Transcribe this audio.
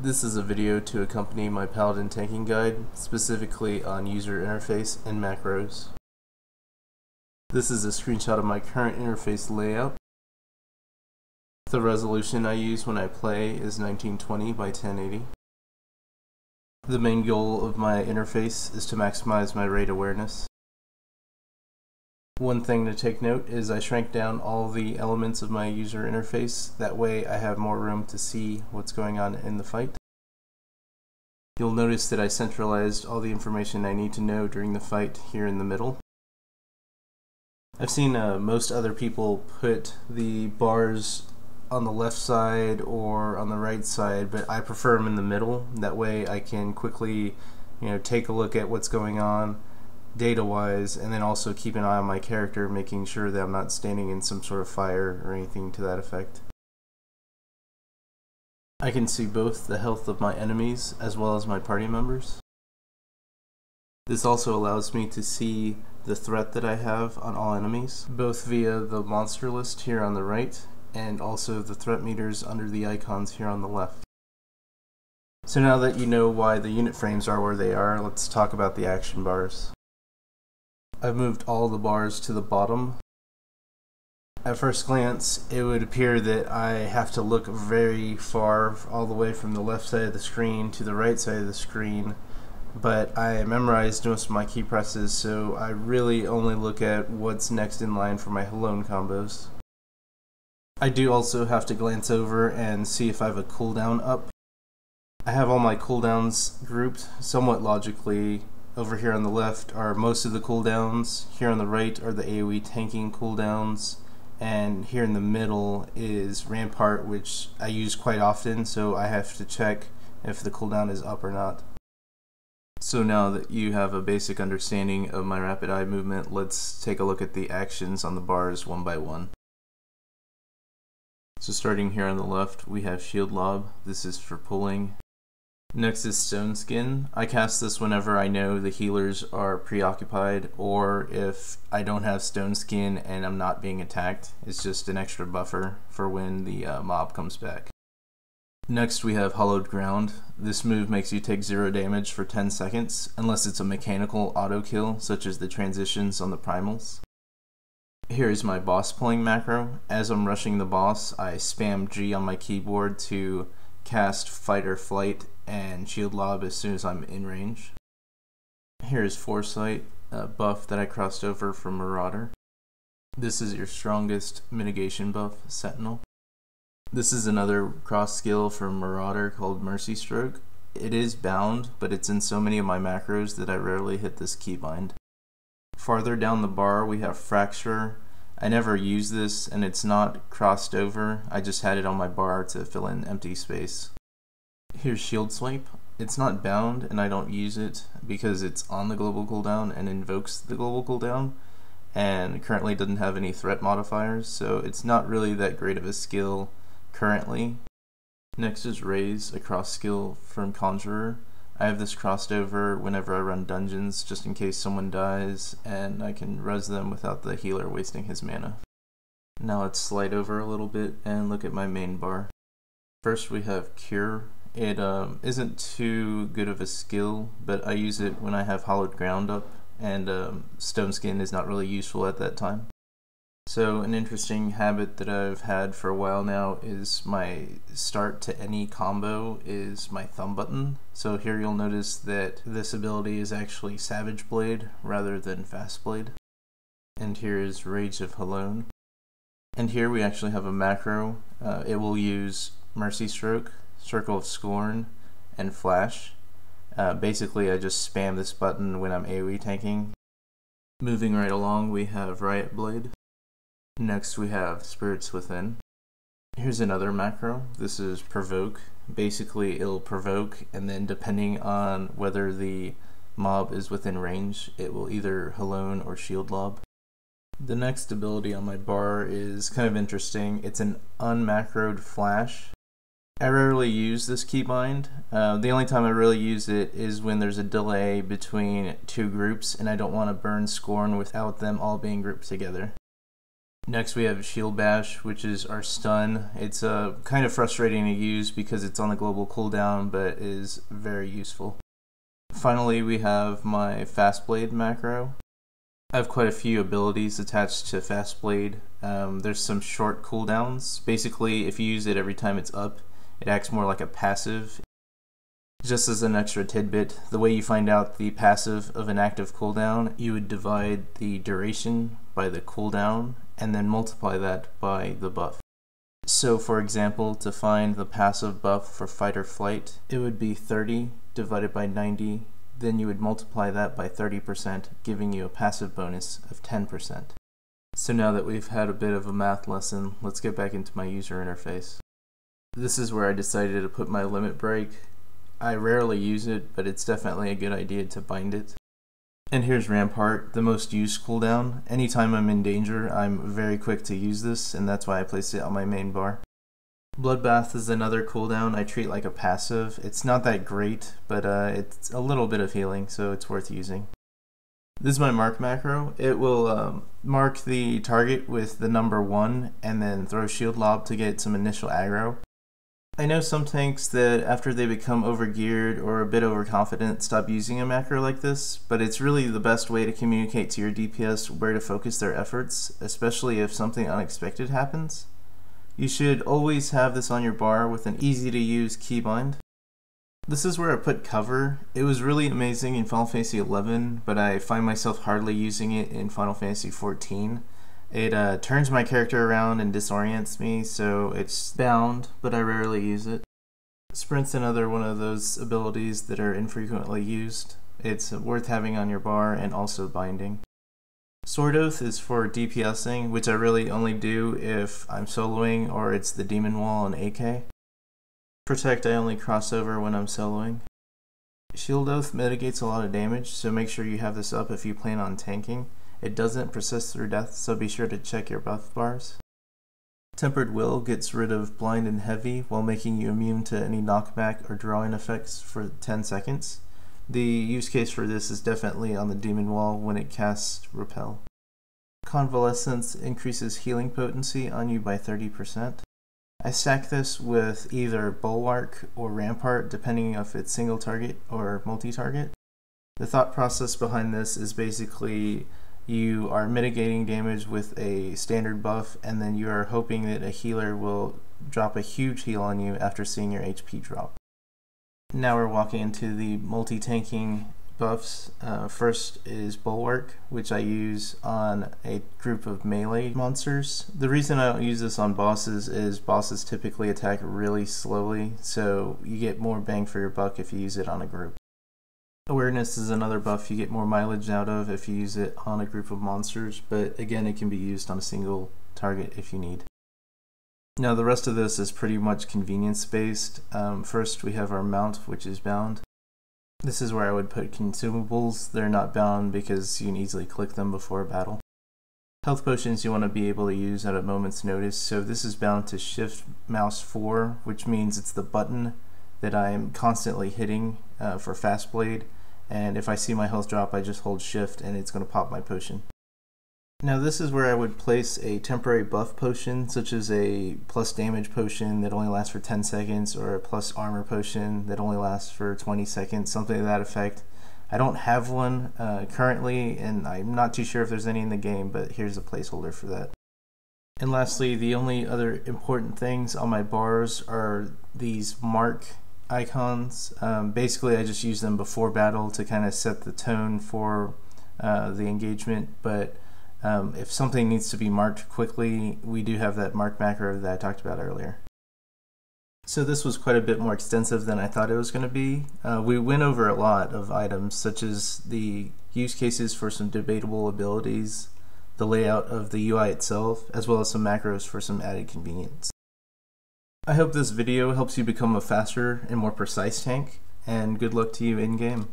This is a video to accompany my Paladin tanking guide, specifically on user interface and macros. This is a screenshot of my current interface layout. The resolution I use when I play is 1920 by 1080. The main goal of my interface is to maximize my raid awareness. One thing to take note is I shrank down all the elements of my user interface, that way I have more room to see what's going on in the fight. You'll notice that I centralized all the information I need to know during the fight here in the middle. I've seen most other people put the bars on the left side or on the right side, but I prefer them in the middle. That way I can quickly take a look at what's going on data-wise, and then also keep an eye on my character, making sure that I'm not standing in some sort of fire or anything to that effect. I can see both the health of my enemies as well as my party members. This also allows me to see the threat that I have on all enemies, both via the monster list here on the right, and also the threat meters under the icons here on the left. So now that you know why the unit frames are where they are, let's talk about the action bars. I've moved all the bars to the bottom. At first glance, it would appear that I have to look very far, all the way from the left side of the screen to the right side of the screen, but I memorized most of my key presses, so I really only look at what's next in line for my Helone combos. I do also have to glance over and see if I have a cooldown up. I have all my cooldowns grouped somewhat logically. Over here on the left are most of the cooldowns, here on the right are the AoE tanking cooldowns, and here in the middle is Rampart, which I use quite often, so I have to check if the cooldown is up or not. So now that you have a basic understanding of my rapid eye movement, let's take a look at the actions on the bars one by one. So starting here on the left, we have Shield Lob. This is for pulling. Next is Stone Skin. I cast this whenever I know the healers are preoccupied, or if I don't have Stone Skin and I'm not being attacked. It's just an extra buffer for when the mob comes back. Next we have Hollowed Ground. This move makes you take 0 damage for 10 seconds, unless it's a mechanical auto kill, such as the transitions on the primals. Here is my boss pulling macro. As I'm rushing the boss, I spam G on my keyboard to cast Fight or Flight and Shield Lob as soon as I'm in range. Here is Foresight, a buff that I crossed over from Marauder. This is your strongest mitigation buff, Sentinel. This is another cross skill from Marauder called Mercy Stroke. It is bound, but it's in so many of my macros that I rarely hit this keybind. Farther down the bar we have Fracture. I never use this and it's not crossed over, I just had it on my bar to fill in empty space. Here's Shield Swipe. It's not bound and I don't use it because it's on the global cooldown and invokes the global cooldown, and currently doesn't have any threat modifiers, so it's not really that great of a skill currently. Next is Raise, a cross skill from Conjurer. I have this crossed over whenever I run dungeons, just in case someone dies, and I can res them without the healer wasting his mana. Now let's slide over a little bit and look at my main bar. First we have Cure. It isn't too good of a skill, but I use it when I have Hollowed Ground up, and Stone Skin is not really useful at that time. So an interesting habit that I've had for a while now is my start to any combo is my thumb button. So here you'll notice that this ability is actually Savage Blade rather than Fast Blade. And here is Rage of Helone. And here we actually have a macro. It will use Mercy Stroke, Circle of Scorn, and Flash. Basically I just spam this button when I'm AoE tanking. Moving right along we have Riot Blade. Next we have Spirits Within. Here's another macro. This is Provoke. Basically it'll provoke, and then depending on whether the mob is within range, it will either Helone or Shield Lob. The next ability on my bar is kind of interesting. It's an unmacroed Flash. I rarely use this keybind. The only time I really use it is when there's a delay between two groups and I don't want to burn Scorn without them all being grouped together. Next we have Shield Bash, which is our stun. It's kind of frustrating to use because it's on the global cooldown, but is very useful. Finally, we have my Fast Blade macro. I have quite a few abilities attached to Fast Blade. There's some short cooldowns. Basically, if you use it every time it's up, it acts more like a passive. Just as an extra tidbit, the way you find out the passive of an active cooldown, you would divide the duration by the cooldown and then multiply that by the buff. So for example, to find the passive buff for fight or flight, it would be 30 divided by 90, then you would multiply that by 30%, giving you a passive bonus of 10%. So now that we've had a bit of a math lesson, let's get back into my user interface. This is where I decided to put my limit break. I rarely use it, but it's definitely a good idea to bind it. And here's Rampart, the most used cooldown. Anytime I'm in danger, I'm very quick to use this, and that's why I placed it on my main bar. Bloodbath is another cooldown I treat like a passive. It's not that great, but it's a little bit of healing, so it's worth using. This is my mark macro. It will mark the target with the number 1 and then throw shield lob to get some initial aggro. I know some tanks that after they become overgeared or a bit overconfident stop using a macro like this, but it's really the best way to communicate to your DPS where to focus their efforts, especially if something unexpected happens. You should always have this on your bar with an easy to use keybind. This is where I put cover. It was really amazing in Final Fantasy XI, but I find myself hardly using it in Final Fantasy XIV. It turns my character around and disorients me, so it's bound, but I rarely use it. Sprint's another one of those abilities that are infrequently used. It's worth having on your bar and also binding. Sword Oath is for DPSing, which I really only do if I'm soloing or it's the Demon Wall and AK. Protect I only cross over when I'm soloing. Shield Oath mitigates a lot of damage, so make sure you have this up if you plan on tanking. It doesn't persist through death, so be sure to check your buff bars. Tempered Will gets rid of blind and heavy while making you immune to any knockback or drawing effects for 10 seconds. The use case for this is definitely on the Demon Wall when it casts Repel. Convalescence increases healing potency on you by 30%. I stack this with either Bulwark or Rampart depending if it's single target or multi-target. The thought process behind this is basically you are mitigating damage with a standard buff, and then you are hoping that a healer will drop a huge heal on you after seeing your HP drop. Now we're walking into the multi-tanking buffs. First is Bulwark, which I use on a group of melee monsters. The reason I don't use this on bosses is bosses typically attack really slowly, so you get more bang for your buck if you use it on a group. Awareness is another buff you get more mileage out of if you use it on a group of monsters, but again it can be used on a single target if you need. Now the rest of this is pretty much convenience based. First we have our mount, which is bound. This is where I would put consumables. They're not bound because you can easily click them before a battle. Health potions you want to be able to use at a moment's notice, so this is bound to Shift Mouse 4, which means it's the button that I'm constantly hitting for Fast Blade, and if I see my health drop I just hold Shift and it's going to pop my potion. Now this is where I would place a temporary buff potion, such as a plus damage potion that only lasts for 10 seconds or a plus armor potion that only lasts for 20 seconds, something to that effect. I don't have one currently, and I'm not too sure if there's any in the game, but here's a placeholder for that. And lastly, the only other important things on my bars are these mark icons. Basically I just use them before battle to kind of set the tone for the engagement, but if something needs to be marked quickly, we do have that mark macro that I talked about earlier. So this was quite a bit more extensive than I thought it was going to be. We went over a lot of items, such as the use cases for some debatable abilities, the layout of the UI itself, as well as some macros for some added convenience. I hope this video helps you become a faster and more precise tank, and good luck to you in-game.